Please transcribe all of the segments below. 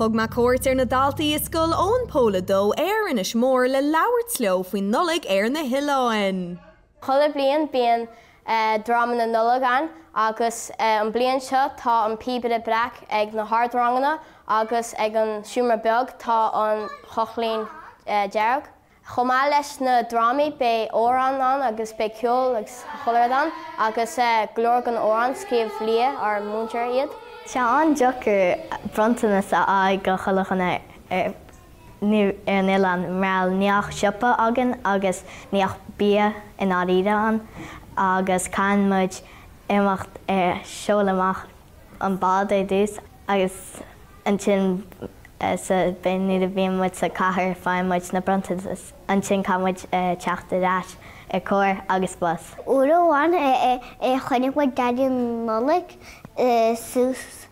Thug má cuairt na daltaí is scoil ón póladó Árann is mór le labhairt sleo faoin Nollaig na hOileáin. Chola bliain bíon drama na Nollaig agus an bliain seo tá an píbide brach ag na hardrangana agus ag an siúmar beag tá an chochlín dearg. Chomá leis na dramaí be Árann agus be ceol agus choileáin agus glór an Árann scríomh lia ar múntear iad. Tá an deochar brontanas a go choilechana ar Nílan meall níoch siopa agan agus níoch bia in áíre agus can muid imacht seolamach an bad é dús agus an sin sa ben ní a bhíon muid sa chathair fáin muid na brontanas an sin cá muid teachta ráis ar cóir agus bus. Ullmhú chuinnig muid dadí Nollaig sús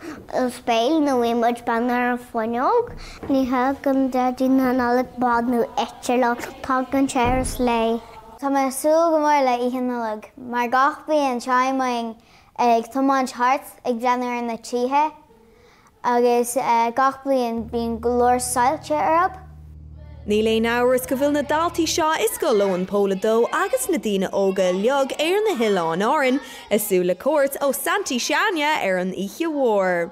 spéil nó bhí muid bannar an foiineog. Ní heag an dadí na Nollaig bád nó eite le tá an téir slé. Tá me sú go mór le ihe Nollaig, mar gach bhí an teamaing ag tomáint hart ag déanar na títhe agus gach bliain bíon go leor sailte arab. Ní léon áras go bhfuil na daltaí seo is scoil ón póladó agus na daoine óga leog na hOileáin Árann is súla cuairt ó Santi Seania ar an oíche mhór.